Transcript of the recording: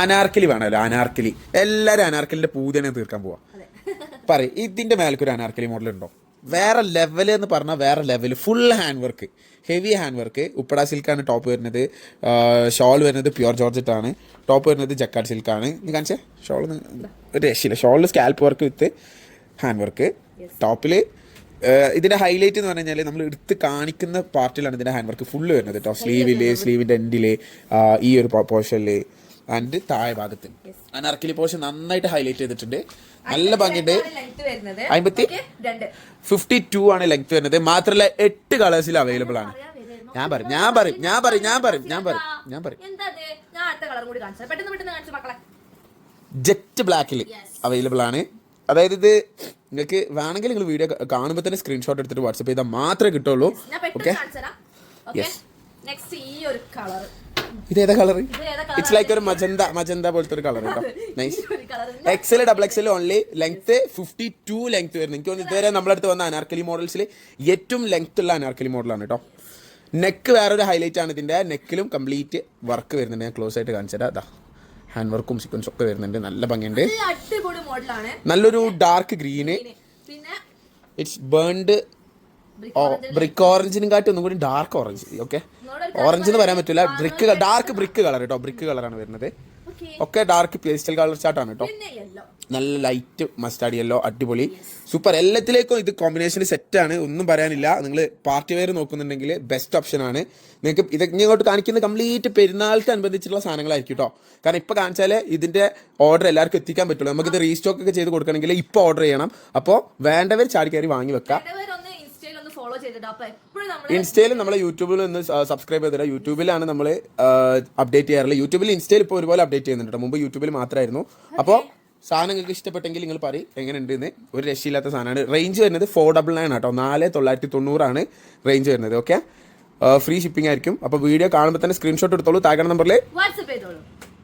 അനാർക്കലി വേണമല്ലോ, അനാർക്കലി. എല്ലാവരും അനാർക്കലിന്റെ പൂതനെ തീർക്കാൻ പോവാ. പറയും ഇതിന്റെ മേലക്കൊരു അനാർക്കലി മോഡൽ ഉണ്ടോ? വേറെ ലെവൽ എന്ന് പറഞ്ഞാൽ വേറെ level. Full hand work, heavy hand work. ഉപ്പട സിൽക്കാണ് ടോപ്പ് വരുന്നത്. ഷോൾ വരുന്നത് പ്യുവർ ജോർജറ്റാണ്. ടോപ്പ് വരുന്നത് ജക്കാർഡ് സിൽക്കാണ്. നീ കാണിച്ചേ ഷോൾ, ഒരു രക്ഷയില്ല. ഷോളിൽ scallop work with hand work. ടോപ്പിൽ ഇതിന്റെ ഹൈലൈറ്റ് എന്ന് പറഞ്ഞു കഴിഞ്ഞാൽ നമ്മൾ എടുത്ത് കാണിക്കുന്ന പാർട്ടിലാണ് ഇതിന്റെ ഹാൻഡ് വർക്ക് ഫുള്ള് വരുന്നത് കേട്ടോ. സ്ലീവില്, സ്ലീവിന്റെ എൻഡില്, ഈ ഒരു പോർഷനില് ആൻഡ് താഴെ ഭാഗത്ത് അനാർക്കലി പോർഷൻ നന്നായിട്ട് ഹൈലൈറ്റ് ചെയ്തിട്ടുണ്ട്. നല്ല ഭംഗിയുണ്ട്. 52 ആണ് ലെങ്ത് വരുന്നത്. മാത്രമല്ല 8 കളേഴ്സിൽ അവൈലബിൾ ആണ്. ഞാൻ പറയും ജെറ്റ് ബ്ലാക്കിൽ അവൈലബിൾ ആണ്. അതായത് ഇത് നിങ്ങൾക്ക് വേണമെങ്കിൽ നിങ്ങൾ വീഡിയോ കാണുമ്പോൾ തന്നെ സ്ക്രീൻഷോട്ട് എടുത്തിട്ട് വാട്സപ്പ് ചെയ്താൽ മാത്രമേ കിട്ടുള്ളൂ. ഓക്കെ, ഇതേതാ കളർ? ഇറ്റ്സ് ലൈക്ക് ഒരു മജന്ത പോലത്തെ ഒരു കളർ കേട്ടോ. Nice. XL XXL only. Length 52 length വരുന്നത്. എനിക്ക് തോന്നുന്നു ഇതുവരെ നമ്മുടെ അടുത്ത് വന്ന അനാർക്കലി മോഡൽസിൽ ഏറ്റവും ലെങ്ത് ഉള്ള അനാർക്കലി മോഡലാണ് കേട്ടോ. നെക്ക് വേറൊരു ഹൈലൈറ്റ് ആണ്. ഇതിന്റെ നെക്കിലും കംപ്ലീറ്റ് വർക്ക് വരുന്നുണ്ട്. ഞാൻ ക്ലോസ് ആയിട്ട് കാണിച്ചു തരാം. അതാ ഹാൻഡ് വർക്കും സീക്വൻസും ഒക്കെ വരുന്നുണ്ട്. നല്ല ഭംഗിയുണ്ട്. നല്ലൊരു dark green. It's burnt brick ഓറഞ്ചിനും കാട്ടി ഒന്നും കൂടി ഡാർക്ക് ഓറഞ്ച്. ഓക്കെ, ഓറഞ്ച് എന്ന് പറയാൻ പറ്റില്ല. ഡാർക്ക് ബ്രിക്ക് കളർ കേട്ടോ. ബ്രിക്ക് കളറാണ് വരുന്നത്. ഒക്കെ ഡാർക്ക് പേസ്റ്റൽ കളർ ചാർട്ടാണ് കേട്ടോ. നല്ല ലൈറ്റ് മസ്റ്റാർഡ് യെല്ലോ. അടിപൊളി, സൂപ്പർ. എല്ലാത്തിലേക്കും ഇത് കോമ്പിനേഷൻ സെറ്റാണ്. ഒന്നും പറയാനില്ല. നിങ്ങൾ പാർട്ടി വെയർ നോക്കുന്നുണ്ടെങ്കിൽ ബെസ്റ്റ് ഓപ്ഷൻ ആണ്. നിങ്ങൾക്ക് ഇത് ഇങ്ങോട്ട് കാണിക്കുന്ന കംപ്ലീറ്റ് പെരുന്നാൾക്ക് അനുബന്ധിച്ചിട്ടുള്ള സാധനങ്ങളായിരിക്കും കേട്ടോ. കാരണം ഇപ്പോൾ കാണിച്ചാൽ ഇതിന്റെ ഓർഡർ എല്ലാവർക്കും എത്തിക്കാൻ പറ്റുള്ളൂ. നമുക്കിത് റീസ്റ്റോക്ക് ഒക്കെ ചെയ്ത് കൊടുക്കണമെങ്കിൽ ഇപ്പോൾ ഓർഡർ ചെയ്യണം. അപ്പോൾ വേണ്ടവർ ചാടി കയറി വാങ്ങി വെക്കാം. ഇൻസ്റ്റയിൽ നമ്മളെ യൂട്യൂബിൽ ഒന്ന് സബ്സ്ക്രൈബ് ചെയ്തിട്ട്. യൂട്യൂബിലാണ് നമ്മൾ അപ്ഡേറ്റ് ചെയ്യാറുള്ളത്. യൂട്യൂബിൽ ഇൻസ്റ്റയിൽ ഇപ്പോൾ ഒരുപോലെ അപ്ഡേറ്റ് ചെയ്യുന്നുണ്ട്. മുമ്പ് യൂട്യൂബിൽ മാത്രമായിരുന്നു. അപ്പോൾ സാധനം നിങ്ങൾക്ക് ഇഷ്ടപ്പെട്ടെങ്കിൽ നിങ്ങൾ പറയും എങ്ങനെയുണ്ടെന്ന്. ഒരു രക്ഷയില്ലാത്ത സാധനമാണ്. റേഞ്ച് വരുന്നത് 499 കേട്ടോ. 4990 റേഞ്ച് വരുന്നത്. ഓക്കെ, ഫ്രീ ഷിപ്പിംഗ് ആയിരിക്കും. അപ്പോൾ വീഡിയോ കാണുമ്പോൾ തന്നെ സ്ക്രീൻഷോട്ട് എടുത്തോളൂ. താഴെ നമ്പറിൽ വാട്സ്ആപ്പ് ചെയ്തോളൂ.